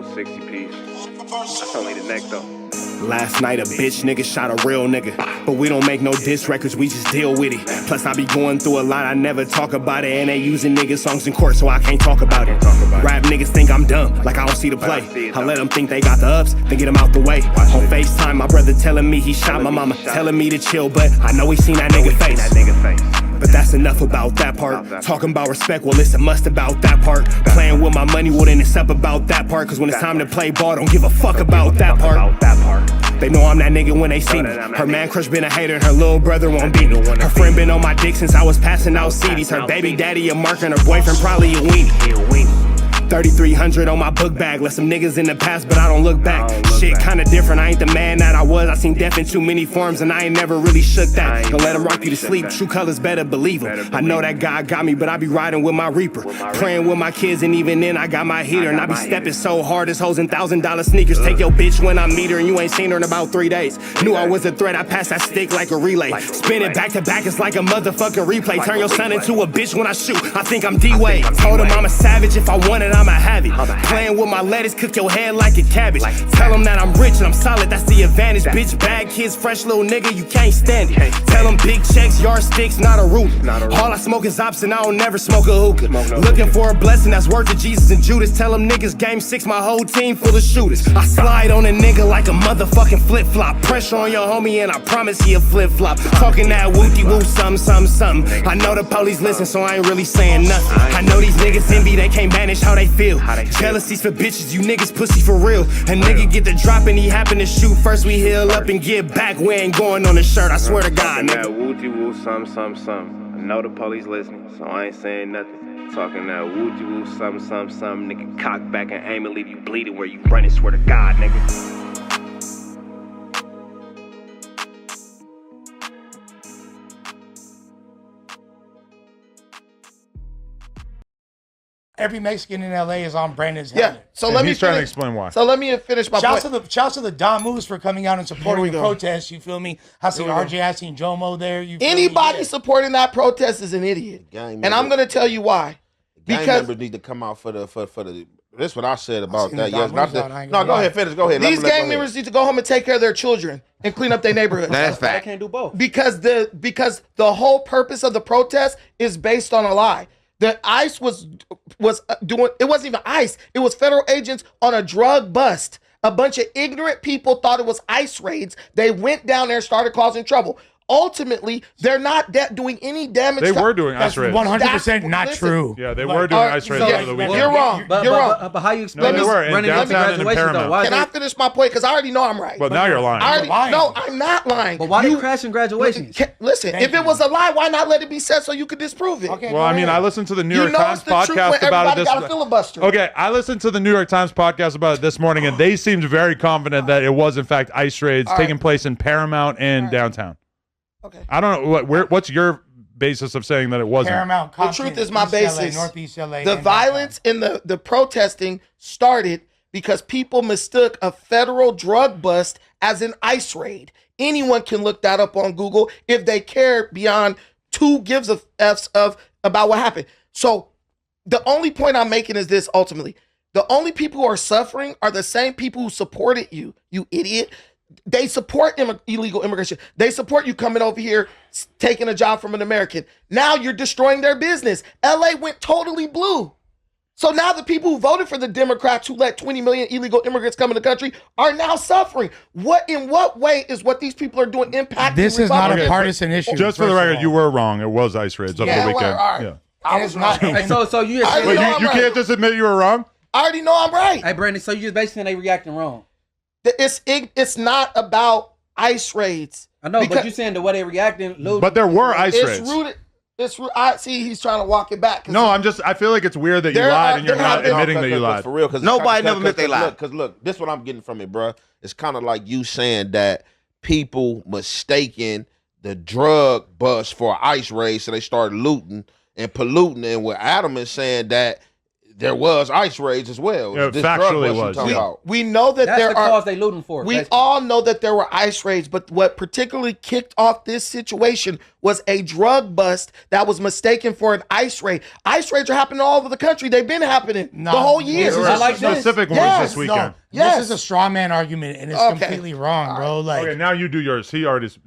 little 60 piece. That's only the neck though. Last night a bitch nigga shot a real nigga, but we don't make no diss records, we just deal with it. Plus I be going through a lot, I never talk about it, and they using nigga songs in court, so I can't talk about it. Rap niggas think I'm dumb, like I don't see the play. I let them think they got the ups, then get them out the way. On FaceTime, my brother telling me he shot my mama, telling me to chill, but I know he seen that nigga face. But that's enough about that part. Talking about respect, well it's a must about that part. Playing with my money, well then it's up about that part. Cause when it's time to play ball, don't give a fuck about that part. They know I'm that nigga when they see me. Her man crush been a hater and her little brother won't beat me. Her friend been on my dick since I was passing out CDs. Her baby daddy a mark and her boyfriend probably a weenie. 3,300 on my book bag. Let some niggas in the past, but I don't look back. Shit kinda different, I ain't the man that I was. I seen death in too many forms and I ain't never really shook that. Don't let them rock you to sleep, true colors better believe them. I know that God got me, but I be riding with my reaper. Praying with my kids and even then I got my heater. And I be stepping so hard, it's hoes in $1,000 sneakers. Take your bitch when I meet her and you ain't seen her in about 3 days. Knew I was a threat, I passed that stick like a relay. Spin it back to back, it's like a motherfucking replay. Turn your son into a bitch when I shoot, I think I'm D-Wade. Told him I'm a savage, if I want it, I'ma have it. Playing with my lettuce, cook your head like a cabbage. Tell them that I'm rich and I'm solid, that's the advantage. Bitch, bad kids, fresh little nigga, you can't stand it. Tell them big checks, yardsticks, not a ruler. All I smoke is ops and I don't never smoke a hookah. Looking for a blessing that's worth it, Jesus and Judas. Tell them niggas game 6, my whole team full of shooters. I slide on a nigga like a motherfucking flip-flop. Pressure on your homie and I promise he a flip-flop. Talking that wooty-woo, something. I know the police listen, so I ain't really saying nothing. I know these niggas envy, they can't manage how they feel. Jealousy's for bitches, you niggas pussy for real. A nigga get the drop and he happen to shoot. First we heal up and get back, we ain't going on the shirt, I swear to God, nigga. That wooty-woo, something. I know the police listening, so I ain't saying nothing. Talking that wooty-woo, something. Nigga, cock back and aim and leave you bleeding where you running, swear to God, nigga. Every Mexican in LA is on Brandon's helmet. Yeah, so let me he's trying to explain why. So let me finish my point. Shouts to the Don Moose for coming out and supporting the protest. You feel me? I seen RJ, I seen Jomo there. You feel Anybody me? supporting that protest is an idiot, and I'm going to tell you why. Gang members need to come out for the. This is what I said about that. Yes, not that. No, go ahead, finish. Go ahead. These gang members need to go home and take care of their children and clean up their neighborhoods. That's fact. I can't do both. Because the whole purpose of the protest is based on a lie. The ICE was doing, it wasn't even ICE, it was federal agents on a drug bust. A bunch of ignorant people thought it was ICE raids. They went down there and started causing trouble. Ultimately, they're not doing any damage. They were doing ICE raids. 100% not true. Yeah, they were doing ICE raids over the weekend. You're wrong. You're wrong. But how you explain No, they were in running up to downtown and in graduation though? Paramount. Why Can I finish my point? Because I already know I'm right. But now you're lying. No, I'm not lying. But why they crashing graduations? Listen, if it was a lie, why not let it be said so you could disprove it? Okay, Well, I mean, I listened to the New York Times it's the truth podcast when about it everybody got a filibuster. Okay, I listened to the New York Times podcast about it this morning, and they seemed very confident that it was, in fact, ICE raids taking place in Paramount and downtown. Okay. I don't know. What's your basis of saying that it wasn't? Paramount. The truth is my basis. Northeast LA. The violence and the protesting started because people mistook a federal drug bust as an ICE raid. Anyone can look that up on Google if they care beyond 2 gives of F's about what happened. So the only point I'm making is this ultimately. The only people who are suffering are the same people who supported you, you idiot. They support illegal immigration. They support you coming over here, taking a job from an American. Now you're destroying their business. LA went totally blue. So now the people who voted for the Democrats who let 20 million illegal immigrants come in the country are now suffering. In what way is what these people are doing impacting This is not a partisan issue. Just for the record, you were wrong. It was ICE raids over the weekend. Right. I was not. So you you can't just admit you were wrong? I already know I'm right. Hey, Brandon, so you just basically saying they reacting wrong. It's not about ICE raids. I know, but you're saying the way they reacting. But there were ICE raids. I see he's trying to walk it back. No, I feel like it's weird that you lied and you're not admitting that you lied. For real, because Nobody never admit they lied. Because look, this is what I'm getting from it, bro. It's kind of like you saying that people mistaking the drug bust for ICE raid, so they started looting and polluting. And what Adam is saying that there was ICE raids as well. Yeah, This factually drug bust you was, talking yeah. about. We know that That's there the are. cause they looting for. We basically. all know that there were ICE raids, but what particularly kicked off this situation was a drug bust that was mistaken for an ICE raid. ICE raids are happening all over the country. They've been happening the whole year. this is I like this. specific ones Yes, this weekend. Yes. This is a straw man argument, and it's Okay. completely wrong, bro. Like, Okay, now you do yours. He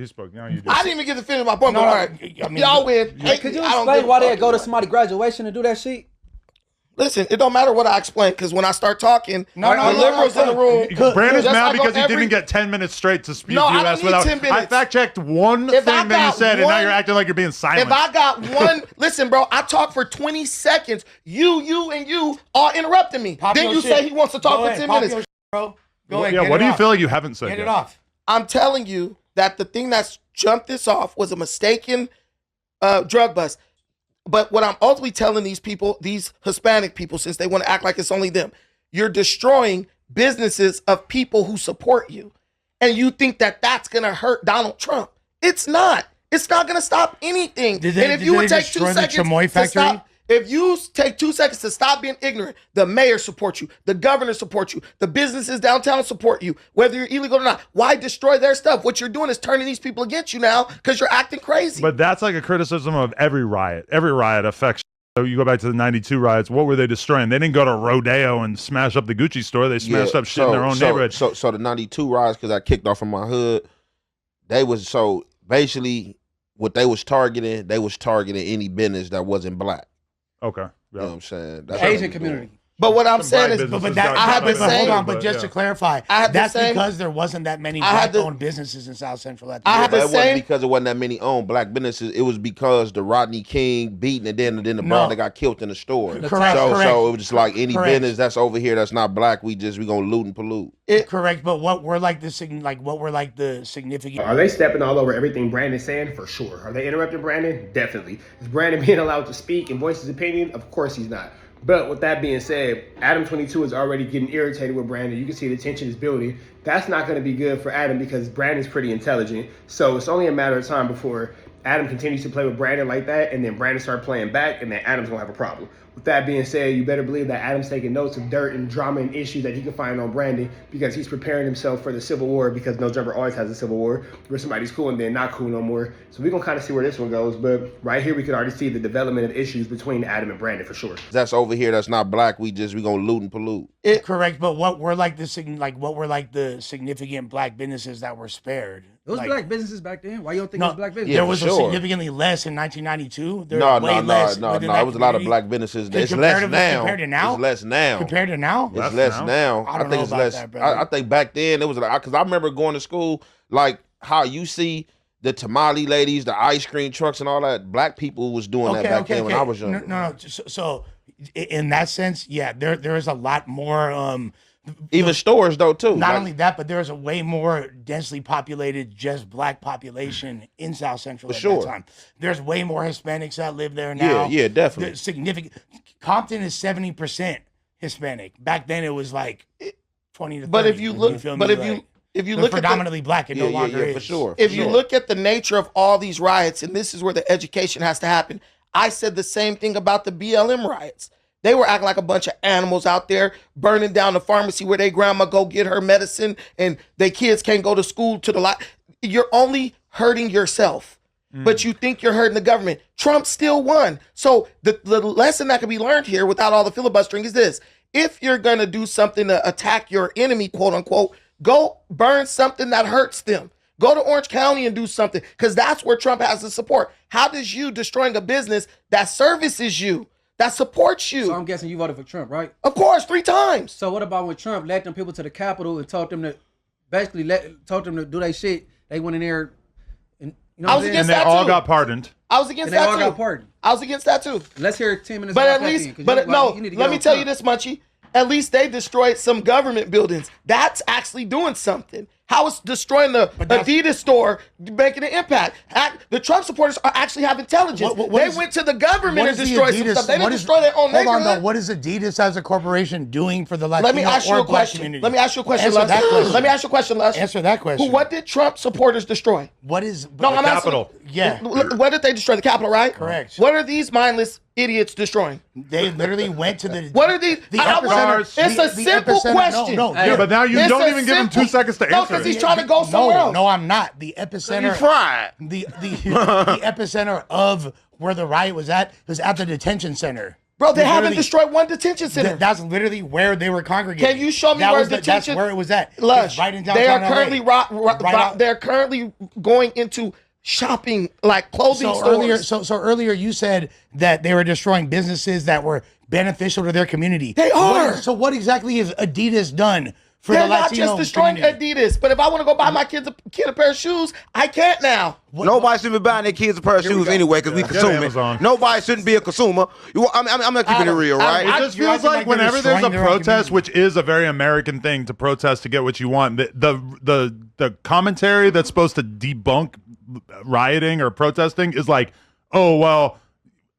spoke. Now you do. I didn't even get to finish my point, No, but all right. I mean, Y'all win. Hey, could you I don't explain give a why they fuck go to anyway. somebody's graduation and do that shit? Listen, it don't matter what I explain, because when I start talking, No, the no, liberals in the room. Brandon's just mad like because on he every- didn't get 10 minutes straight to speak No, I don't US need without. 10 I minutes. fact checked one If I thing that you got said, and now one- you're acting like you're being silent. If I got one, listen, bro, I talk for 20 seconds. You, and you all interrupting me. pop Then your you shit. say he wants to talk Go for ahead, 10 pop minutes. your shit, bro. Go ahead. yeah, get what it do you off. feel like you haven't said Get yet? it off. I'm telling you that the thing that's jumped this off was a mistaken drug bust. But what I'm ultimately telling these people, these Hispanic people, since they want to act like it's only them, you're destroying businesses of people who support you. And you think that that's going to hurt Donald Trump. It's not. It's not going to stop anything. Did they- and if did you they would take destroy 2 the seconds Chamoy to factory? stop, if you take 2 seconds to stop being ignorant, the mayor supports you, the governor supports you, the businesses downtown support you, whether you're illegal or not. Why destroy their stuff? What you're doing is turning these people against you now because you're acting crazy. But that's like a criticism of every riot. Every riot affects. So you go back to the 92 riots. What were they destroying? They didn't go to Rodeo and smash up the Gucci store. They smashed up shit in their own neighborhood. So the 92 riots, because I kicked off from my hood, they was so basically what they was targeting any business that wasn't black. Okay. You know what I'm saying? That's Asian what we community. But what I'm Some saying black is, businesses But that, got I had the but same- hold on, but but just yeah. to clarify, I had the that's same- because there wasn't that many I had black-owned businesses in South Central at the I time. had But the it wasn't same- because it wasn't that many owned black businesses. It was because the Rodney King beating and then the No. brother that got killed in the store. Correct, So correct. it was just like any Correct. business that's over here that's not black, we gonna loot and pollute. Correct, but what were like the significant? Are they stepping all over everything Brandon's saying? For sure. Are they interrupting Brandon? Definitely. Is Brandon being allowed to speak and voice his opinion? Of course he's not. But with that being said, Adam 22 is already getting irritated with Brandon. You can see the tension is building. That's not going to be good for Adam because Brandon's pretty intelligent. So it's only a matter of time before Adam continues to play with Brandon like that, and then Brandon start playing back, and then Adam's going to have a problem. With that being said, you better believe that Adam's taking notes of dirt and drama and issues that he can find on Brandon because he's preparing himself for the Civil War, because NoJumper always has a Civil War where somebody's cool and then not cool no more. So we're going to kind of see where this one goes. But right here, we could already see the development of issues between Adam and Brandon for sure. That's over here that's not black, we gonna loot and pollute. Correct, but what were like the significant black businesses that were spared? It was Like, black businesses back then. Why you don't think it No, was black business? there for was sure. significantly less in 1992. There No, was way less no. within It that was a lot of community. black businesses. It's Compared less to- now. compared to now? It's less now. Compared to now, It's Less less now? now. I don't think know it's about less. that, brother. I think back then it was like, because I remember going to school, like how you see the tamale ladies, the ice cream trucks, and all that. Black people was doing that back then when I was young. No. So in that sense, yeah, there is a lot more. Even stores though too. Not Like, only that, but there's a way more densely populated, just black population in South Central For at sure. that time. There's way more Hispanics that live there now. yeah, definitely. The significant. Compton is 70% Hispanic. Back then, it was like 20 to 30. But if you look, feel but me? if you Like, if you they're look at the, predominantly black, it no longer is for sure. if you look at the nature of all these riots, and this is where the education has to happen. I said the same thing about the BLM riots. They were acting like a bunch of animals out there, burning down the pharmacy where their grandma go get her medicine, and their kids can't go to school to the lot. You're only hurting yourself, but you think you're hurting the government. Trump still won. So the lesson that can be learned here without all the filibustering is this. If you're going to do something to attack your enemy, quote unquote, go burn something that hurts them. Go to Orange County and do something, because that's where Trump has the support. How does you destroying a business that services you, that supports you? So I'm guessing you voted for Trump, right? Of course, 3 times. So what about when Trump led them people to the Capitol and told them to told them to do their shit? They went in there and you know I what was I'm against saying? And they that all too. got pardoned. I was against And they that all too. got pardoned. I was against that too. Let's hear 10 minutes But about at that least, then, 'cause but you- no, you need to get let on me tell you Trump. this, Munchie. At least they destroyed some government buildings. That's actually doing something. How is destroying the Adidas store making an impact? The Trump supporters are actually have intelligence. They went to the government and destroyed some stuff. They didn't destroy their own neighborhood. Hold on, though. What is Adidas as a corporation doing for the Latino or Black community? Let me ask you a question, Les. Let me ask you a question, Les. Answer that question. What did Trump supporters destroy? What is the Capitol? Yeah. What did they destroy? The Capitol, right? Correct. What are these mindless idiots destroying? They literally went to the. What are these? It's a simple question. No. Yeah, but now you don't even give him 2 seconds to answer. No, because he's trying to go somewhere else. No, I'm not. The epicenter. The epicenter of where the riot was at the detention center. Bro, they haven't destroyed one detention center. That's literally where they were congregating. Can you show me where detention? That's where it was at. Lush. Right in They are downtown currently they're currently going into shopping, like clothing stores. So earlier you said that they were destroying businesses that were beneficial to their community. They are. What exactly has Adidas done for They're the not Latino just destroying community? Adidas, but if I want to go buy my kid a pair of shoes, I can't now. Nobody should be buying their kids a pair of shoes anyway because we consume it. Nobody shouldn't be a consumer. I'm not keeping it real, right? It just feels like whenever there's a protest, which is a very American thing to protest to get what you want, the commentary that's supposed to debunk rioting or protesting is like, oh, well,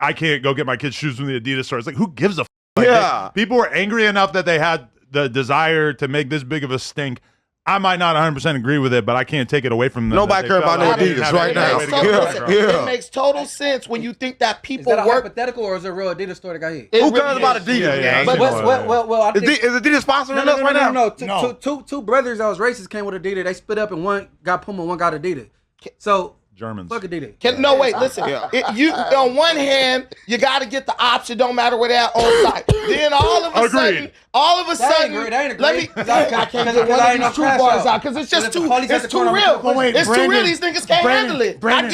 I can't go get my kids' shoes from the Adidas store. It's like, who gives a f? Like, people were angry enough that they had the desire to make this big of a stink. I might not 100% agree with it, but I can't take it away from them. Nobody care about no Adidas right now. It makes total sense when you think that people is that work. hypothetical or is it a real Adidas store that got hit? Who cares about Adidas? I think, is Adidas sponsoring us right now? No. Two brothers that was racist came with Adidas. They split up and one got Puma, one got Adidas. So Germans. Fuck Adidas. Listen. You on one hand, you got to get the option. Don't matter where they're on site. Then all of a sudden, let me. I can't get one of these true bars out because it's just too. It's too real. It's too real. These niggas can't handle it. I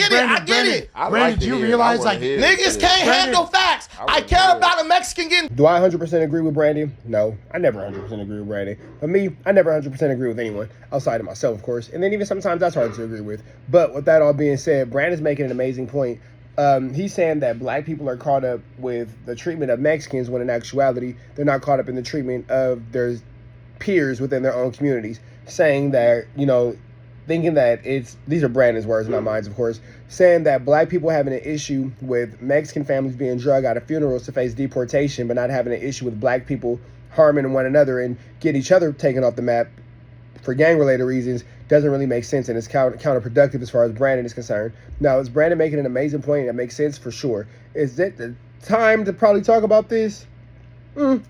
get it. Brandon, do you realize niggas can't handle facts? I care about a Mexican getting. Do I 100% agree with Brandon? No, I never 100% agree with Brandon. But me, I never 100% agree with anyone outside of myself, of course. And then even sometimes that's hard to agree with. But with that all being said, Brandon's making an amazing point. He's saying that black people are caught up with the treatment of Mexicans when in actuality they're not caught up in the treatment of their peers within their own communities. Saying that, thinking that these are Brandon's words, not mine, of course, saying that black people having an issue with Mexican families being drugged out of funerals to face deportation, but not having an issue with black people harming one another and get each other taken off the map for gang-related reasons doesn't really make sense, and it's counterproductive as far as Brandon is concerned. Now, is Brandon making an amazing point? That makes sense for sure. Is it the time to probably talk about this?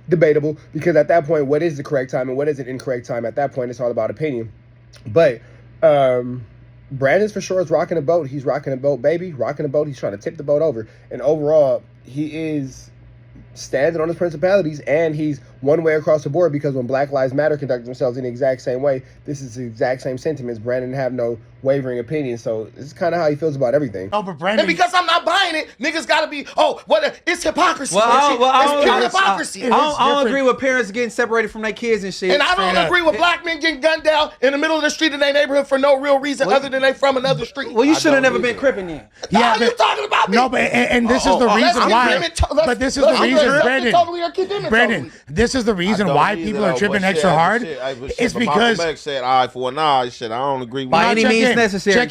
Debatable, because at that point, what is the correct time and what is an incorrect time? At that point, it's all about opinion. But Brandon's for sure is rocking the boat. He's rocking the boat, baby. Rocking the boat. He's trying to tip the boat over. And overall, he is standing on his principalities, and he's one way across the board, because when Black Lives Matter conduct themselves in the exact same way, this is the exact same sentiments. Brandon have no wavering opinion, so this is kind of how he feels about everything. Oh, but Brandon, and because I'm not buying it, niggas gotta be, it's hypocrisy. It's pure hypocrisy. I don't agree with parents getting separated from their kids and shit. And I don't agree with black men getting gunned down in the middle of the street in their neighborhood for no real reason other than they from another street. Well, you should have never been cripping then. Yeah, you talking about me? No, but and this is the reason why. But this is the reason, Brandon. This is the reason why people are tripping extra hard. It's because Malcolm X said, "All right, for an eye." Shit, I don't agree with by any means necessary.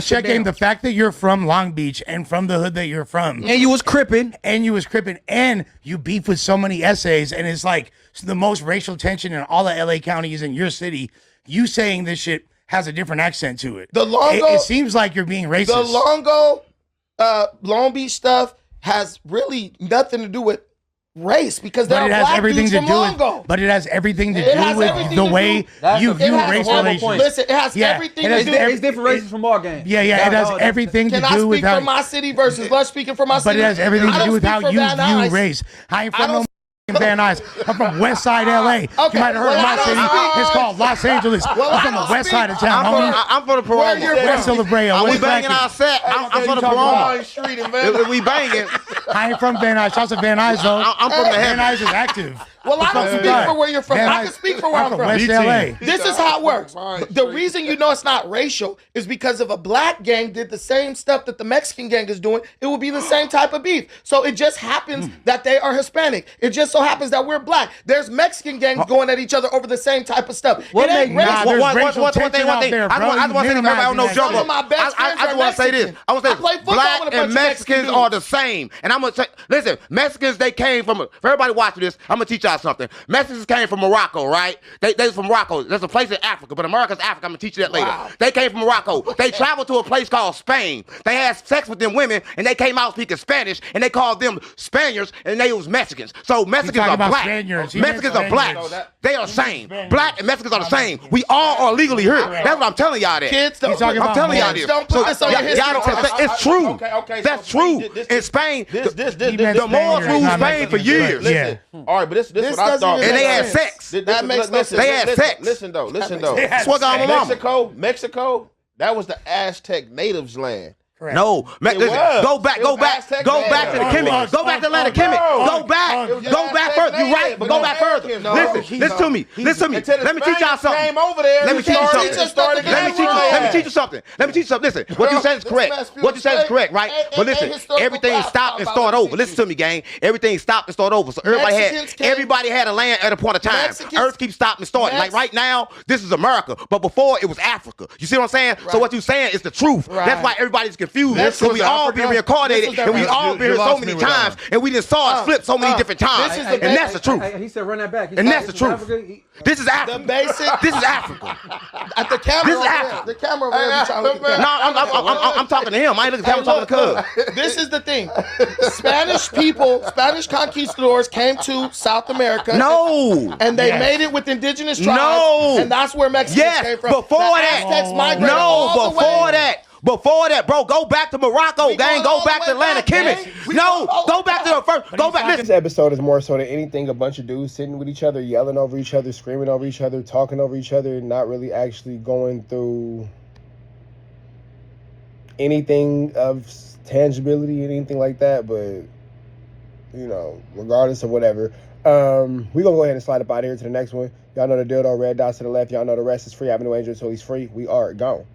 Check in the fact that you're from Long Beach and from the hood that you're from, and you was cripping, and you beef with so many essays, and it's like the most racial tension in all of LA County is in your city. You saying this shit has a different accent to it. It seems like you're being racist. The Long Beach stuff has really nothing to do with race, because there are black dudes from Longo. But it has everything to do with the way you view race relations. Listen, it has everything to do. It's different races from all gangs. Yeah, it has everything to do with how. Can I speak for my city versus Lush speaking for my city? But it has everything to do with how you view race. I ain't from no Van Nuys. I'm from West Side LA. You might have heard of my city. It's called Los Angeles. I'm from the west side of town, homie. I'm from the Paloma. West of La Brea. We banging our set. I'm from the Paloma. We banging. I ain't from Van Nuys. Shouts to Van Nuys, though. I'm from the Van heaven. Nuys is active. Well, I don't speak for where you're from. I can speak for where I'm from. West LA. This is how it works. The reason you know it's not racial is because if a black gang did the same stuff that the Mexican gang is doing, it would be the same type of beef. So it just happens that they are Hispanic. It just so happens that we're black. There's Mexican gangs going at each other over the same type of stuff. What it ain't make racial. one thing. I just want to say this. Everybody don't know Some jungle. of my best friends I just want to say this. I want to say play football black with a bunch and of Mexicans Mexican are dudes. the same. And I'm gonna say, listen, Mexicans they came from. For everybody watching this, I'm gonna teach y'all something. Mexicans came from Morocco, right? They from Morocco. There's a place in Africa, but America's Africa. I'm gonna teach you that later. Wow. They came from Morocco. They traveled to a place called Spain. They had sex with them women, and they came out speaking Spanish, and they called them Spanians, and they was Mexicans. So Mexicans are black. Mexicans are black. They are the same. Black and Mexicans are the same. We all are legally here. That's what I'm telling y'all. That Kids don't I'm telling y'all this. Don't put this on your history. It's true. Okay, That's so true. this- In Spain, the Moors ruled Spain for years. Listen, all right, but this what I thought. And they had sex. That makes no sense. They had sex. Listen though. That's what got my mama. Mexico, that was the Aztec natives' land. Correct. No, listen, was. go back It was to the Aztec Kemet. land. Go back to Atlantic Kemet. Go back further. You're right, but go back further. Listen to me. Let me teach y'all something. Came over there. Let me teach you something. Let me teach you something. Listen, what you said is correct. What you said is correct, right? But listen, everything stopped and start over. Listen to me, gang. Everything stopped and start over. So everybody had a land at a point of time. Earth keeps stopping and starting. Like right now, this is America, but before it was Africa. You see what I'm saying? So what you're saying is the truth. That's why everybody's confused. Because we all been reincarnated and we all been here so many times and we just saw it flip so many different times. And that's the truth. He said run that back. And that's the truth. This is Africa. This is Africa. At the camera. This is Africa. The camera over there. No, I'm talking to him. I ain't looking at him. I'm talking to Cuz. This is the thing. Spanish conquistadors came to South America. No. And they made it with indigenous tribes. No. And that's where Mexicans came from. Before the that. Aztecs migrated all the way. Before that, bro, go back to Morocco, gang. Go back to Atlantic Kemet. No, go back to the first. Go back. This episode is more so than anything a bunch of dudes sitting with each other, yelling over each other, screaming over each other, talking over each other, not really actually going through anything of tangibility, anything like that. But, you know, regardless of whatever, we're going to go ahead and slide up out here to the next one. Y'all know the deal, though. Red dots to the left. Y'all know the rest is free. I have no angel until he's free. We are gone.